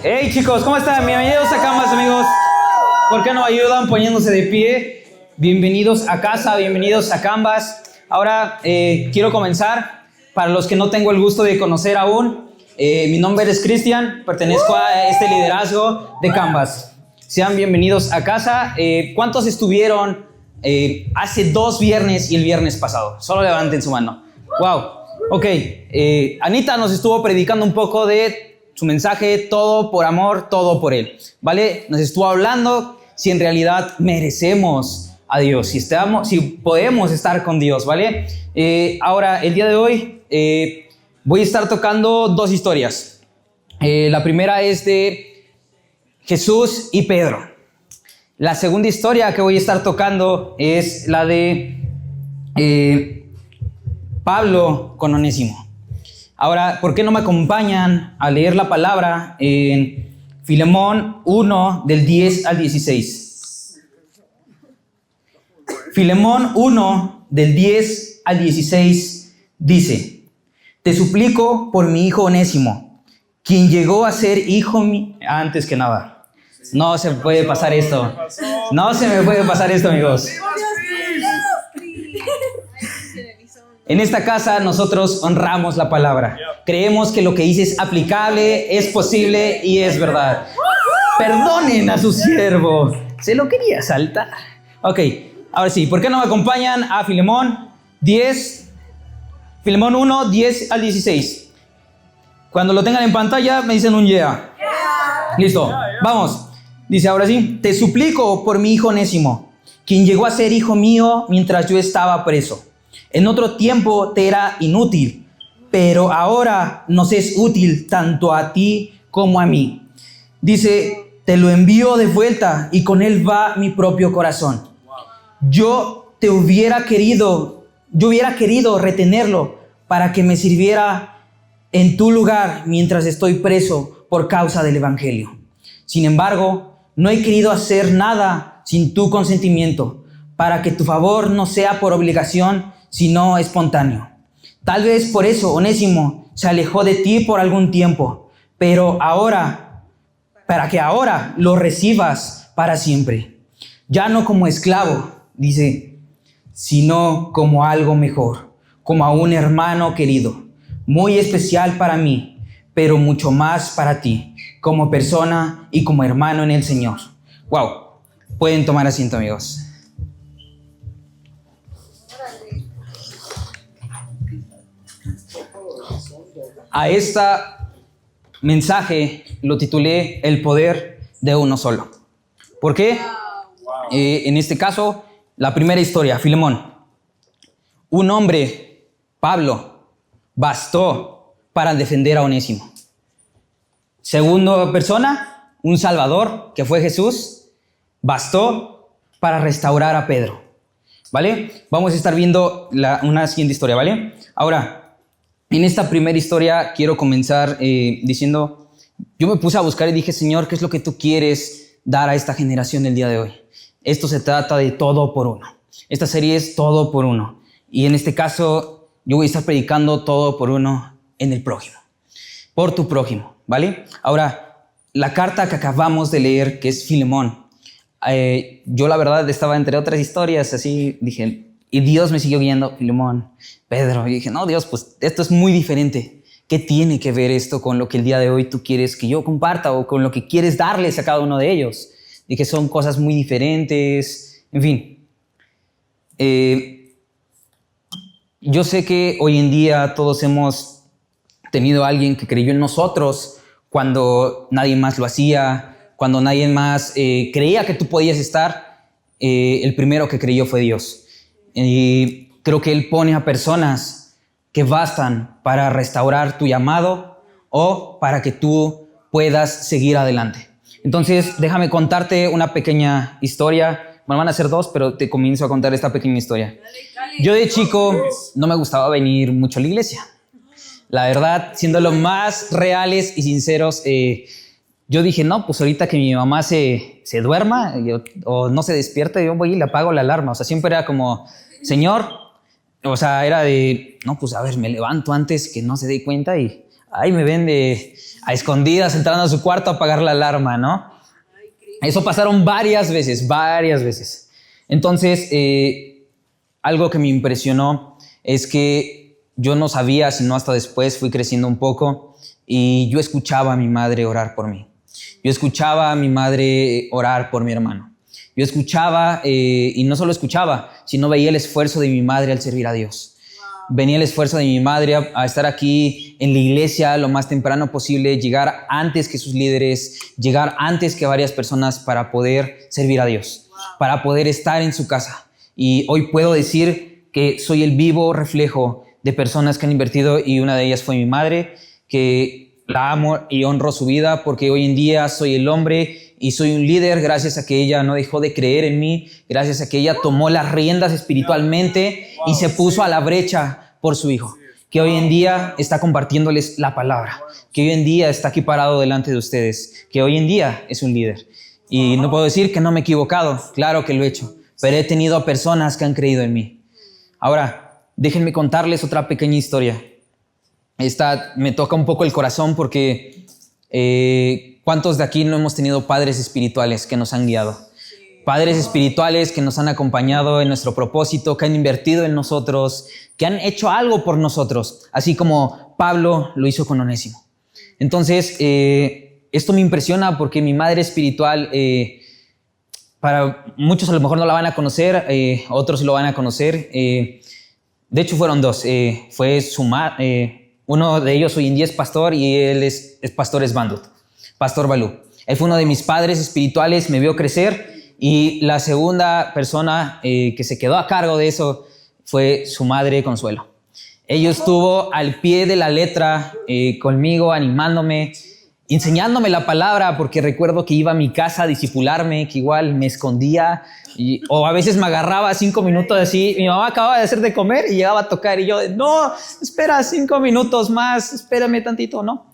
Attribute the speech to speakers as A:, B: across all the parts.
A: Hey chicos, ¿cómo están? Bienvenidos a Canvas, amigos. ¿Por qué no ayudan poniéndose de pie? Bienvenidos a casa, bienvenidos a Canvas. Ahora quiero comenzar. Para los que no tengo el gusto de conocer aún, mi nombre es Cristian, pertenezco a este liderazgo de Canvas. Sean bienvenidos a casa. ¿Cuántos estuvieron hace 2 viernes y el viernes pasado? Solo levanten su mano. Wow. Ok. Anita nos estuvo predicando un poco de su mensaje, todo por amor, todo por Él, ¿vale? Nos estuvo hablando si en realidad merecemos a Dios, si podemos estar con Dios, ¿vale? Ahora, el día de hoy voy a estar tocando 2 historias. La primera es de Jesús y Pedro. La segunda historia que voy a estar tocando es la de Pablo con Onésimo. Ahora, ¿por qué no me acompañan a leer la palabra en Filemón 1, del 10 al 16? Filemón 1, del 10 al 16, dice: Te suplico por mi hijo Onésimo, quien llegó a ser hijo mío. Antes que nada, no se puede pasar esto. No se me puede pasar esto, amigos. En esta casa nosotros honramos la palabra. Creemos que lo que dice es aplicable, es posible y es verdad. Perdonen a su siervo. Se lo quería saltar. Ok, ahora sí, ¿por qué no me acompañan a Filemón 1, 10 al 16? Cuando lo tengan en pantalla me dicen un yeah. Listo, vamos. Dice ahora sí: Te suplico por mi hijo Onésimo, quien llegó a ser hijo mío mientras yo estaba preso. En otro tiempo te era inútil, pero ahora nos es útil tanto a ti como a mí. Dice: Te lo envío de vuelta y con él va mi propio corazón. Yo hubiera querido retenerlo para que me sirviera en tu lugar mientras estoy preso por causa del evangelio. Sin embargo, no he querido hacer nada sin tu consentimiento, para que tu favor no sea por obligación, sino espontáneo. Tal vez por eso Onésimo se alejó de ti por algún tiempo, pero ahora, para que ahora lo recibas para siempre. Ya no como esclavo, dice, sino como algo mejor, como a un hermano querido, muy especial para mí, pero mucho más para ti, como persona y como hermano en el Señor. Wow. Pueden tomar asiento, amigos. A este mensaje lo titulé El poder de uno solo. ¿Por qué? En este caso, la primera historia, Filemón. Un hombre, Pablo, bastó para defender a Onésimo. Segunda persona, un Salvador, que fue Jesús, bastó para restaurar a Pedro. ¿Vale? Vamos a estar viendo una siguiente historia, ¿vale? Ahora, en esta primera historia quiero comenzar diciendo, yo me puse a buscar y dije: Señor, ¿qué es lo que tú quieres dar a esta generación el día de hoy? Esto se trata de todo por uno. Esta serie es todo por uno. Y en este caso, yo voy a estar predicando todo por uno en el prójimo. Por tu prójimo, ¿vale? Ahora, la carta que acabamos de leer, que es Filemón, yo la verdad estaba entre otras historias, así dije, y Dios me siguió guiando: Filemón, Pedro. Y dije: no, Dios, pues esto es muy diferente. ¿Qué tiene que ver esto con lo que el día de hoy tú quieres que yo comparta o con lo que quieres darles a cada uno de ellos? Dije, son cosas muy diferentes. En fin. Yo sé que hoy en día todos hemos tenido a alguien que creyó en nosotros cuando nadie más lo hacía, cuando nadie más creía que tú podías estar. El primero que creyó fue Dios. Y creo que Él pone a personas que bastan para restaurar tu llamado o para que tú puedas seguir adelante. Entonces, déjame contarte una pequeña historia. Bueno, van a ser 2, pero te comienzo a contar esta pequeña historia. Yo de chico no me gustaba venir mucho a la iglesia. La verdad, siendo lo más reales y sinceros, yo dije, no, pues ahorita que mi mamá se duerma o no se despierta, yo voy y le apago la alarma. O sea, siempre era como, Señor, o sea, era de, no, pues a ver, me levanto antes que no se dé cuenta y ahí me ven a escondidas entrando a su cuarto a apagar la alarma, ¿no? Eso pasaron varias veces. Entonces, algo que me impresionó es que yo no sabía, sino hasta después fui creciendo un poco y yo escuchaba a mi madre orar por mí. Yo escuchaba a mi madre orar por mi hermano. Yo escuchaba, y no solo escuchaba, sino veía el esfuerzo de mi madre al servir a Dios. Venía el esfuerzo de mi madre a estar aquí en la iglesia lo más temprano posible, llegar antes que sus líderes, llegar antes que varias personas para poder servir a Dios, para poder estar en su casa. Y hoy puedo decir que soy el vivo reflejo de personas que han invertido, y una de ellas fue mi madre, que la amo y honro su vida, porque hoy en día soy el hombre y soy un líder gracias a que ella no dejó de creer en mí, gracias a que ella tomó las riendas espiritualmente y se puso a la brecha por su hijo, que hoy en día está compartiéndoles la palabra, que hoy en día está aquí parado delante de ustedes, que hoy en día es un líder. Y no puedo decir que no me he equivocado, claro que lo he hecho, pero he tenido a personas que han creído en mí. Ahora, déjenme contarles otra pequeña historia. Esta me toca un poco el corazón porque ¿cuántos de aquí no hemos tenido padres espirituales que nos han guiado? Padres espirituales que nos han acompañado en nuestro propósito, que han invertido en nosotros, que han hecho algo por nosotros, así como Pablo lo hizo con Onésimo. Entonces, esto me impresiona porque mi madre espiritual, para muchos a lo mejor no la van a conocer, otros lo van a conocer. De hecho, fueron dos. Fue uno de ellos hoy en día es pastor y él es pastor Esbandut, Pastor Balú. Él fue uno de mis padres espirituales, me vio crecer, y la segunda persona que se quedó a cargo de eso fue su madre Consuelo. Ella estuvo al pie de la letra conmigo, animándome, enseñándome la palabra, porque recuerdo que iba a mi casa a discipularme, que igual me escondía, o a veces me agarraba 5 minutos así. Mi mamá acababa de hacer de comer y llegaba a tocar y yo, no, espera 5 minutos más, espérame tantito, ¿no?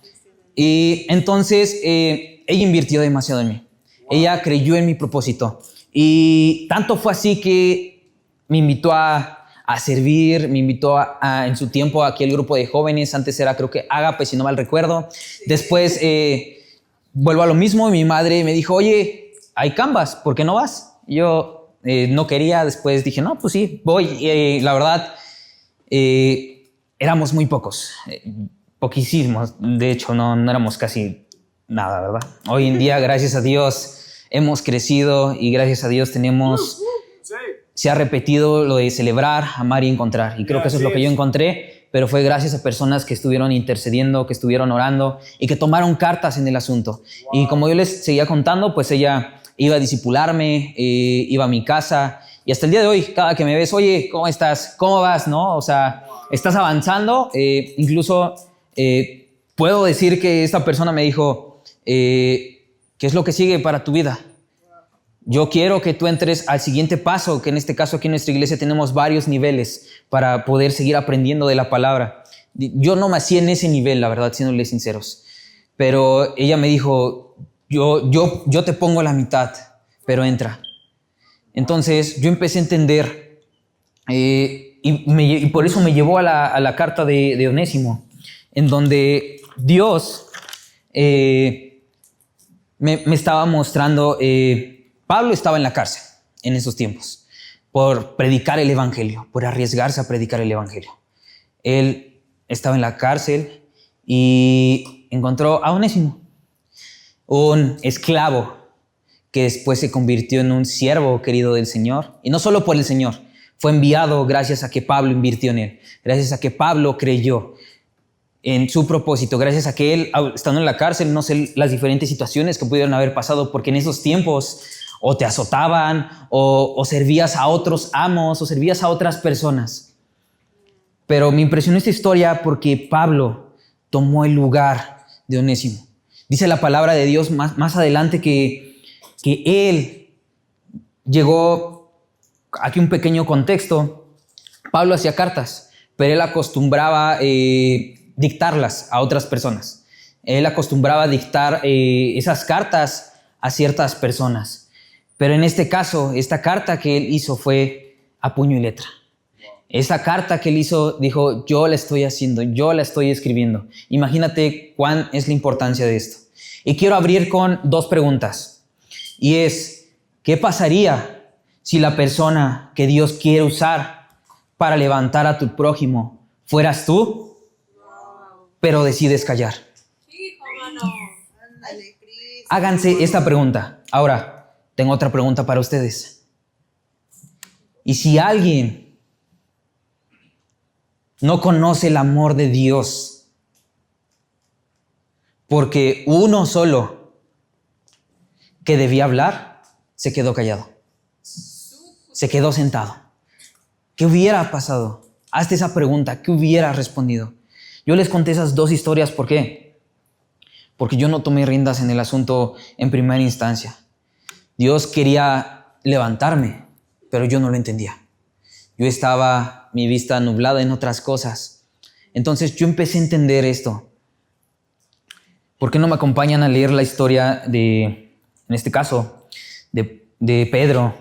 A: Y entonces ella invirtió demasiado en mí. Ella creyó en mi propósito. Y tanto fue así que me invitó a servir, me invitó en su tiempo a aquel grupo de jóvenes. Antes era, creo que Ágape, si no mal recuerdo. Después vuelvo a lo mismo y mi madre me dijo, oye, hay Canvas, ¿por qué no vas? Yo no quería, después dije, no, pues sí, voy. Y la verdad, éramos muy pocos, poquísimos. De hecho, no éramos casi nada, ¿verdad? Hoy en día, gracias a Dios, hemos crecido y gracias a Dios se ha repetido lo de celebrar, amar y encontrar. Y creo que eso es lo que yo encontré, pero fue gracias a personas que estuvieron intercediendo, que estuvieron orando y que tomaron cartas en el asunto. Y como yo les seguía contando, pues ella iba a discipularme, iba a mi casa, y hasta el día de hoy, cada que me ves, oye, ¿cómo estás? ¿Cómo vas? ¿No? O sea, ¿estás avanzando? Incluso puedo decir que esta persona me dijo, ¿qué es lo que sigue para tu vida? Yo quiero que tú entres al siguiente paso, que en este caso aquí en nuestra iglesia tenemos varios niveles para poder seguir aprendiendo de la palabra. Yo no me hacía en ese nivel, la verdad, siéndoles sinceros. Pero ella me dijo, yo te pongo la mitad, pero entra. Entonces yo empecé a entender y por eso me llevó a la carta de Onésimo, en donde Dios me estaba mostrando... Pablo estaba en la cárcel en esos tiempos por predicar el evangelio, por arriesgarse a predicar el evangelio. Él estaba en la cárcel y encontró a Onésimo, un esclavo que después se convirtió en un siervo querido del Señor. Y no solo por el Señor, fue enviado gracias a que Pablo invirtió en él, gracias a que Pablo creyó en su propósito, gracias a que él, estando en la cárcel, no sé las diferentes situaciones que pudieron haber pasado, porque en esos tiempos o te azotaban, o servías a otros amos, o servías a otras personas. Pero me impresionó esta historia porque Pablo tomó el lugar de Onésimo. Dice la palabra de Dios más adelante que él llegó, aquí un pequeño contexto, Pablo hacía cartas, pero él acostumbraba dictarlas a otras personas. Él acostumbraba dictar esas cartas a ciertas personas. Pero en este caso, esta carta que él hizo fue a puño y letra. Esta carta que él hizo, dijo, yo la estoy haciendo, yo la estoy escribiendo. Imagínate cuán es la importancia de esto. Y quiero abrir con 2 preguntas. Y es, ¿qué pasaría si la persona que Dios quiere usar para levantar a tu prójimo fueras tú, pero decides callar? Háganse esta pregunta. Ahora, tengo otra pregunta para ustedes. ¿Y si alguien no conoce el amor de Dios porque uno solo que debía hablar se quedó callado? Se quedó sentado. ¿Qué hubiera pasado? Hazte esa pregunta. ¿Qué hubiera respondido? Yo les conté esas 2 historias. ¿Por qué? Porque yo no tomé riendas en el asunto en primera instancia. Dios quería levantarme, pero yo no lo entendía. Yo estaba, mi vista nublada en otras cosas. Entonces yo empecé a entender esto. ¿Por qué no me acompañan a leer la historia en este caso, de Pedro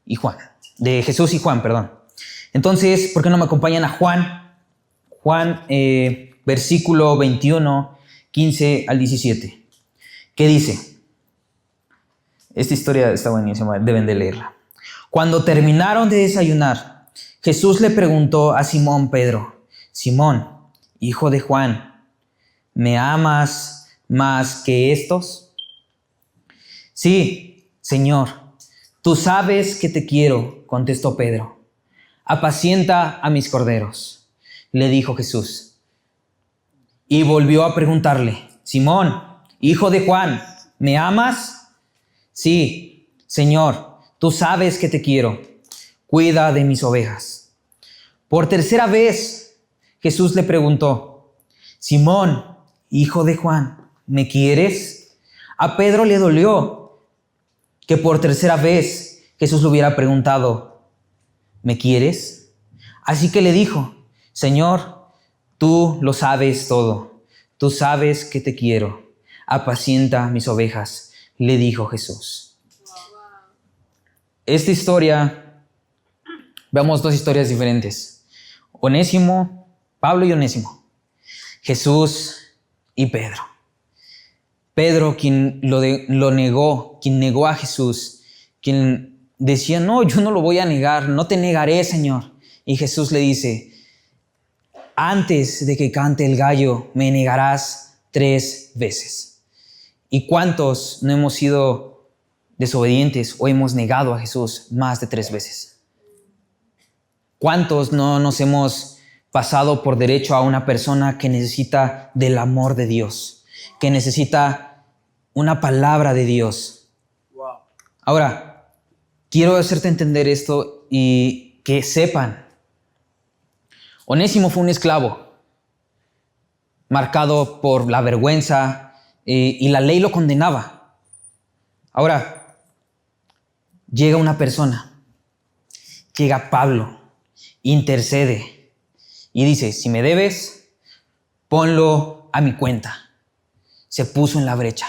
A: y Juan? De Jesús y Juan, perdón. Entonces, ¿por qué no me acompañan a Juan? Juan, versículo 21, 15 al 17. ¿Qué dice? Esta historia está buenísima, deben de leerla. Cuando terminaron de desayunar, Jesús le preguntó a Simón Pedro, Simón, hijo de Juan, ¿me amas más que estos? Sí, Señor, tú sabes que te quiero, contestó Pedro. Apacienta a mis corderos, le dijo Jesús. Y volvió a preguntarle, Simón, hijo de Juan, ¿me amas? Sí, Señor, tú sabes que te quiero. Cuida de mis ovejas. Por tercera vez, Jesús le preguntó, Simón, hijo de Juan, ¿me quieres? A Pedro le dolió que por tercera vez Jesús le hubiera preguntado, ¿me quieres? Así que le dijo, Señor, tú lo sabes todo. Tú sabes que te quiero. Apacienta mis ovejas, le dijo Jesús. Esta historia, veamos 2 historias diferentes. Onésimo, Pablo y Onésimo. Jesús y Pedro. Pedro, quien lo negó, quien negó a Jesús, quien decía, no, yo no lo voy a negar, no te negaré, Señor. Y Jesús le dice, antes de que cante el gallo, me negarás 3 veces. ¿Y cuántos no hemos sido desobedientes o hemos negado a Jesús más de 3 veces? ¿Cuántos no nos hemos pasado por derecho a una persona que necesita del amor de Dios, que necesita una palabra de Dios? Ahora, quiero hacerte entender esto y que sepan. Onésimo fue un esclavo, marcado por la vergüenza y la ley lo condenaba. Ahora, llega una persona, llega Pablo, intercede y dice, si me debes, ponlo a mi cuenta. Se puso en la brecha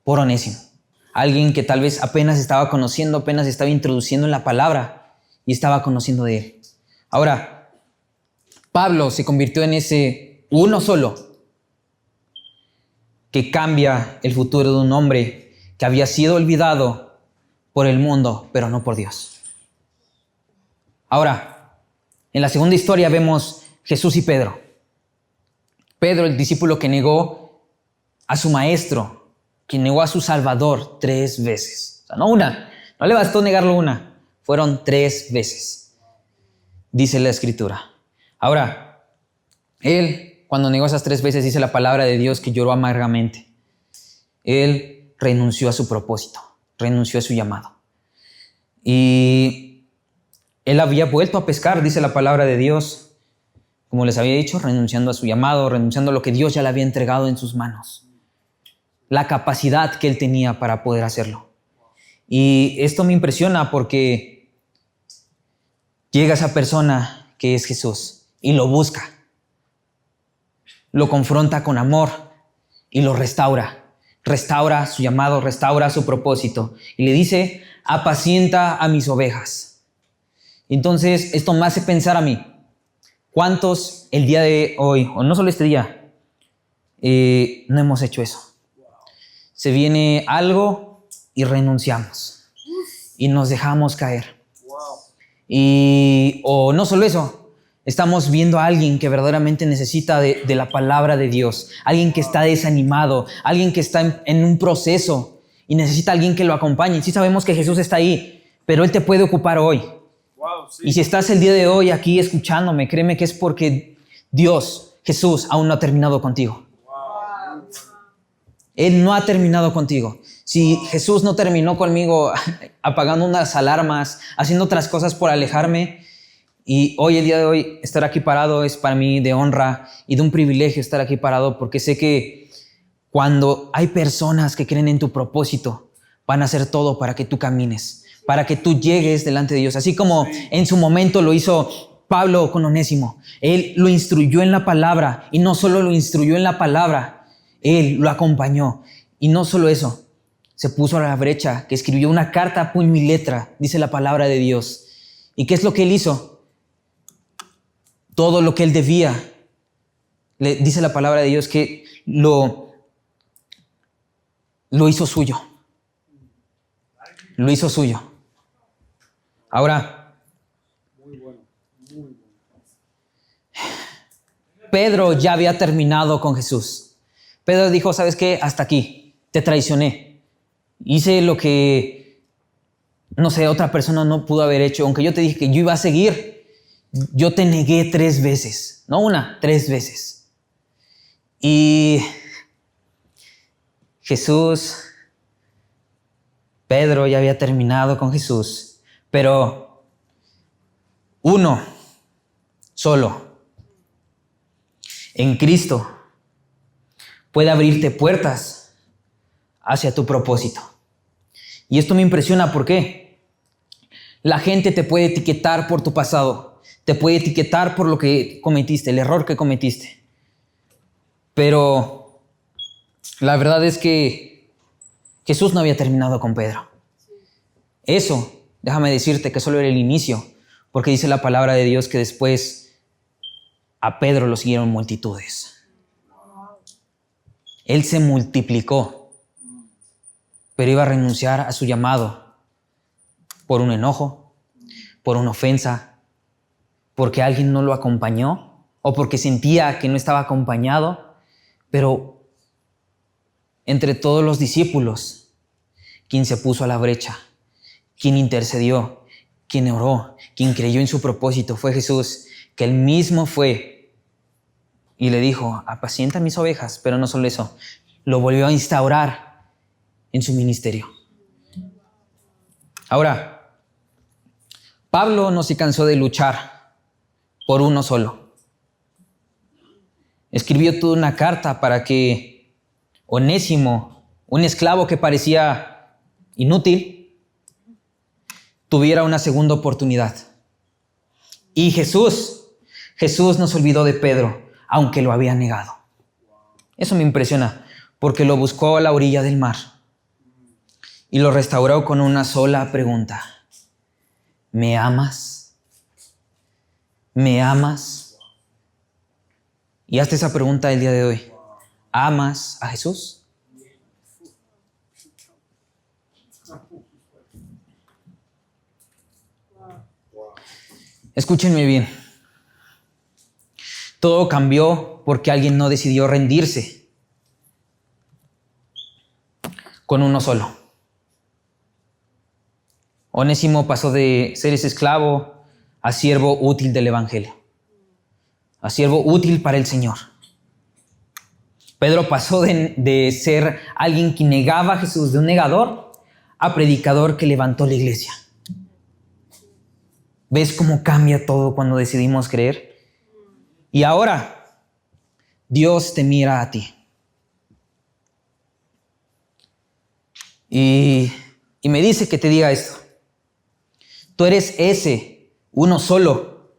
A: por Onésimo, alguien que tal vez apenas estaba conociendo, apenas estaba introduciendo en la palabra y estaba conociendo de él. Ahora, Pablo se convirtió en ese uno solo que cambia el futuro de un hombre que había sido olvidado por el mundo, pero no por Dios. Ahora, en la segunda historia vemos Jesús y Pedro. Pedro, el discípulo que negó a su maestro, que negó a su Salvador 3 veces. O sea, no una, no le bastó negarlo una, fueron 3 veces, dice la Escritura. Ahora, él, cuando negó esas 3 veces, dice la palabra de Dios que lloró amargamente. Él renunció a su propósito, renunció a su llamado. Y él había vuelto a pescar, dice la palabra de Dios, como les había dicho, renunciando a su llamado, renunciando a lo que Dios ya le había entregado en sus manos. La capacidad que él tenía para poder hacerlo. Y esto me impresiona porque llega esa persona que es Jesús y lo busca, lo confronta con amor y lo restaura su llamado, restaura su propósito y le dice, apacienta a mis ovejas. Entonces, esto me hace pensar a mí, ¿cuántos el día de hoy, o no solo este día, no hemos hecho eso? Se viene algo y renunciamos y nos dejamos caer. O no solo eso, estamos viendo a alguien que verdaderamente necesita de la palabra de Dios, alguien que está desanimado, alguien que está en un proceso y necesita a alguien que lo acompañe. Sí sabemos que Jesús está ahí, pero Él te puede ocupar hoy. Y si estás el día de hoy aquí escuchándome, créeme que es porque Dios, Jesús, aún no ha terminado contigo. Él no ha terminado contigo. Si Jesús no terminó conmigo apagando unas alarmas, haciendo otras cosas por alejarme, y hoy, el día de hoy, estar aquí parado es para mí de honra y de un privilegio estar aquí parado, porque sé que cuando hay personas que creen en tu propósito, van a hacer todo para que tú camines, para que tú llegues delante de Dios. Así como en su momento lo hizo Pablo con Onésimo. Él lo instruyó en la palabra, y no solo lo instruyó en la palabra, Él lo acompañó. Y no solo eso, se puso a la brecha, que escribió una carta a puño y letra, dice la palabra de Dios. ¿Y qué es lo que Él hizo? Todo lo que Él debía, le dice la palabra de Dios que lo hizo suyo. Lo hizo suyo. Ahora, Pedro ya había terminado con Jesús. Pedro dijo, ¿sabes qué? Hasta aquí, te traicioné. Hice lo que, no sé, otra persona no pudo haber hecho. Aunque yo te dije que yo iba a seguir, yo te negué 3 veces. No una, 3 veces. Y Pedro ya había terminado con Jesús, pero uno solo en Cristo puede abrirte puertas hacia tu propósito. Y esto me impresiona, ¿por qué? La gente te puede etiquetar por tu pasado, te puede etiquetar por lo que cometiste, el error que cometiste. Pero la verdad es que Jesús no había terminado con Pedro. Eso, déjame decirte que solo era el inicio, porque dice la palabra de Dios que después a Pedro lo siguieron multitudes. Él se multiplicó, pero iba a renunciar a su llamado por un enojo, por una ofensa, porque alguien no lo acompañó o porque sentía que no estaba acompañado. Pero entre todos los discípulos, quien se puso a la brecha, quien intercedió, quien oró, quien creyó en su propósito fue Jesús, que Él mismo fue y le dijo, apacienta mis ovejas. Pero no solo eso, lo volvió a instaurar en su ministerio. Ahora, Pablo no se cansó de luchar por uno solo. Escribió toda una carta para que Onésimo, un esclavo que parecía inútil, tuviera una segunda oportunidad. Y Jesús no se olvidó de Pedro, aunque lo había negado. Eso me impresiona, porque lo buscó a la orilla del mar y lo restauró con una sola pregunta. ¿Me amas? ¿Me amas? Y hazte esa pregunta el día de hoy. ¿Amas a Jesús? Escúchenme bien. Todo cambió porque alguien no decidió rendirse con uno solo. Onésimo pasó de ser ese esclavo a siervo útil del evangelio, a siervo útil para el Señor. Pedro pasó de ser alguien que negaba a Jesús, de un negador, a predicador que levantó la iglesia. ¿Ves cómo cambia todo cuando decidimos creer? Y ahora, Dios te mira a ti. Y me dice que te diga esto. Tú eres ese, uno solo,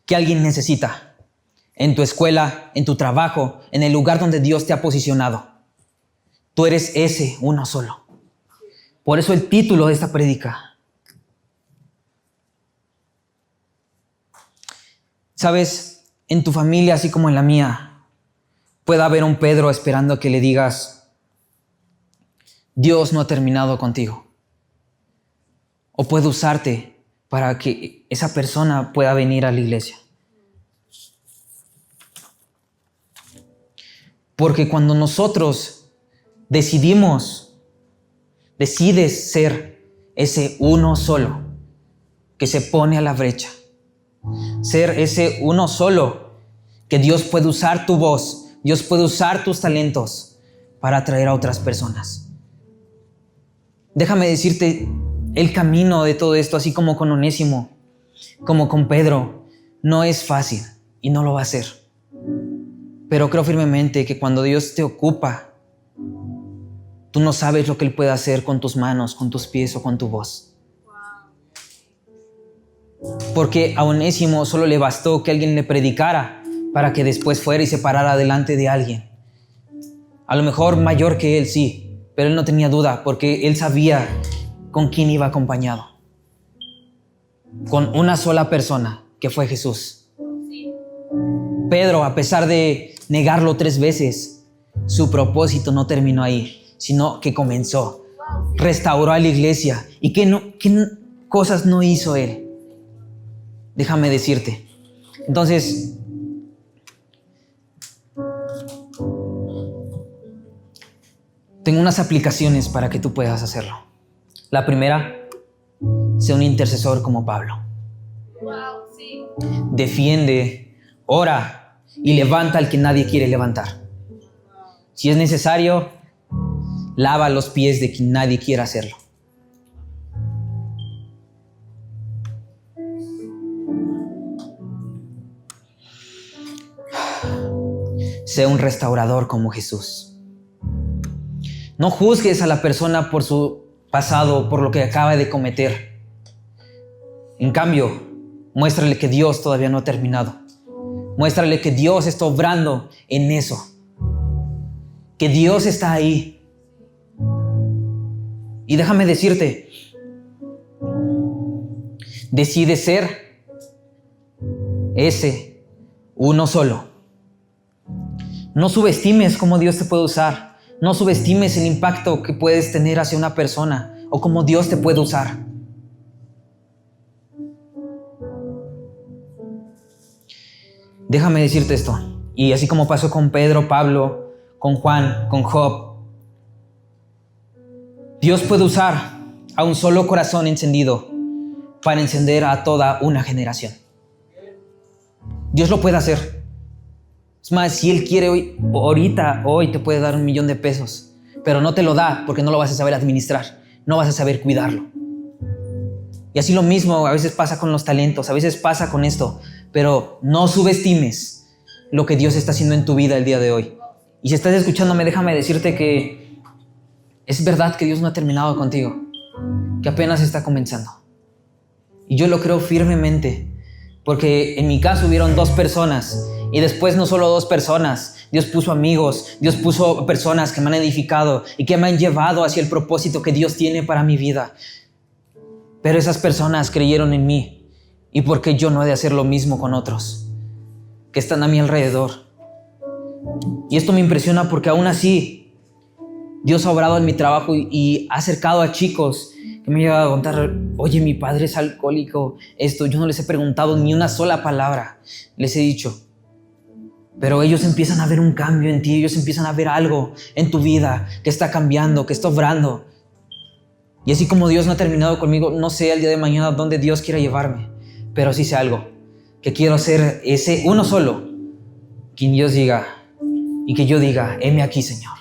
A: que alguien necesita. En tu escuela, en tu trabajo, en el lugar donde Dios te ha posicionado. Tú eres ese, uno solo. Por eso el título de esta prédica. Sabes, en tu familia, así como en la mía, puede haber un Pedro esperando que le digas, Dios no ha terminado contigo. O puede usarte para que esa persona pueda venir a la iglesia. Porque cuando nosotros decides ser ese uno solo que se pone a la brecha, ser ese uno solo que Dios puede usar tu voz, Dios puede usar tus talentos para atraer a otras personas. Déjame decirte, el camino de todo esto, así como con Onésimo, como con Pedro, no es fácil y no lo va a ser. Pero creo firmemente que cuando Dios te ocupa, tú no sabes lo que Él puede hacer con tus manos, con tus pies o con tu voz. Porque a Onésimo solo le bastó que alguien le predicara para que después fuera y se parara delante de alguien. A lo mejor mayor que él, sí, pero él no tenía duda porque él sabía con quién iba acompañado. Con una sola persona, que fue Jesús. Pedro, a pesar de negarlo 3 veces, su propósito no terminó ahí, sino que comenzó. Restauró a la iglesia. ¿Y qué cosas no hizo él? Déjame decirte. Entonces, tengo unas aplicaciones para que tú puedas hacerlo. La primera, sé un intercesor como Pablo. Defiende, ora y levanta al que nadie quiere levantar. Si es necesario, lava los pies de quien nadie quiera hacerlo. Sé un restaurador como Jesús. No juzgues a la persona por su pasado, por lo que acaba de cometer. En cambio, muéstrale que Dios todavía no ha terminado. Muéstrale que Dios está obrando en eso. Que Dios está ahí. Y déjame decirte, decide ser ese uno solo. No subestimes cómo Dios te puede usar. No subestimes el impacto que puedes tener hacia una persona o cómo Dios te puede usar. Déjame decirte esto. Y así como pasó con Pedro, Pablo, con Juan, con Job, Dios puede usar a un solo corazón encendido para encender a toda una generación. Dios lo puede hacer. Es más, si Él quiere hoy te puede dar $1,000,000 de pesos, pero no te lo da porque no lo vas a saber administrar, no vas a saber cuidarlo. Y así lo mismo a veces pasa con los talentos, a veces pasa con esto, pero no subestimes lo que Dios está haciendo en tu vida el día de hoy. Y si estás escuchándome, déjame decirte que es verdad que Dios no ha terminado contigo, que apenas está comenzando. Y yo lo creo firmemente, porque en mi caso hubieron 2 personas. Y después no solo 2 personas, Dios puso amigos, Dios puso personas que me han edificado y que me han llevado hacia el propósito que Dios tiene para mi vida. Pero esas personas creyeron en mí. ¿Y por qué yo no he de hacer lo mismo con otros que están a mi alrededor? Y esto me impresiona porque aún así Dios ha obrado en mi trabajo y ha acercado a chicos que me han llegado a contar, oye, mi padre es alcohólico, esto. Yo no les he preguntado ni una sola palabra, les he dicho. Pero ellos empiezan a ver un cambio en ti, ellos empiezan a ver algo en tu vida que está cambiando, que está obrando. Y así como Dios no ha terminado conmigo, no sé el día de mañana dónde Dios quiera llevarme, pero sí sé algo, que quiero ser ese uno solo, quien Dios diga, y que yo diga, heme aquí, Señor.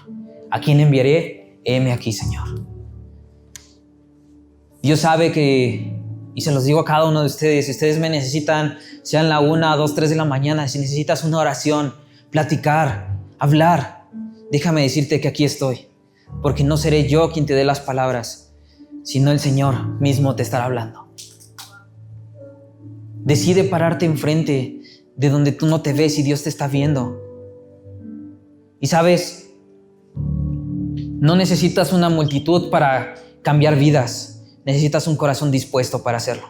A: ¿A quién enviaré? Heme aquí, Señor. Dios sabe que, y se los digo a cada uno de ustedes, si ustedes me necesitan, sean la 1, 2, 3 de la mañana, si necesitas una oración, platicar, hablar, déjame decirte que aquí estoy, porque no seré yo quien te dé las palabras, sino el Señor mismo te estará hablando. Decide pararte enfrente de donde tú no te ves y Dios te está viendo. Y sabes, no necesitas una multitud para cambiar vidas. Necesitas un corazón dispuesto para hacerlo.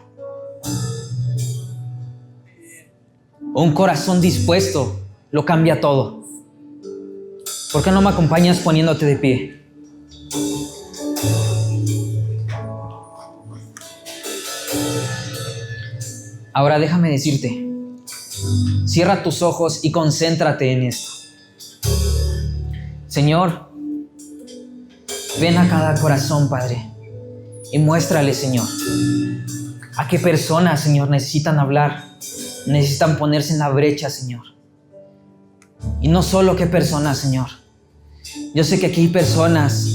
A: Un corazón dispuesto lo cambia todo. ¿Por qué no me acompañas poniéndote de pie? Ahora déjame decirte, cierra tus ojos y concéntrate en esto. Señor, ven a cada corazón, Padre, y muéstrale, Señor, a qué personas, Señor, necesitan hablar, necesitan ponerse en la brecha, Señor. Y no solo qué personas, Señor. Yo sé que aquí hay personas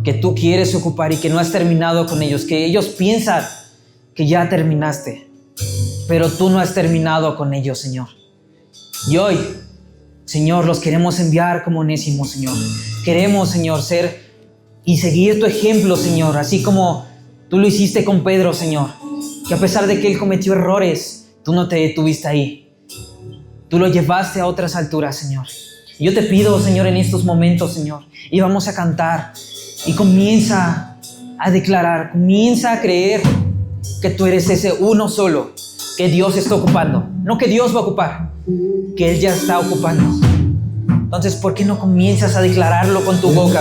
A: que tú quieres ocupar y que no has terminado con ellos, que ellos piensan que ya terminaste, pero tú no has terminado con ellos, Señor. Y hoy, Señor, los queremos enviar como Onésimo, Señor. Queremos, Señor, ser y seguir tu ejemplo, Señor, así como tú lo hiciste con Pedro, Señor, que a pesar de que él cometió errores, tú no te detuviste ahí. Tú lo llevaste a otras alturas, Señor. Y yo te pido, Señor, en estos momentos, Señor, y vamos a cantar, y comienza a declarar, comienza a creer que tú eres ese uno solo que Dios está ocupando. No que Dios va a ocupar, que Él ya está ocupando. Entonces, ¿por qué no comienzas a declararlo con tu boca?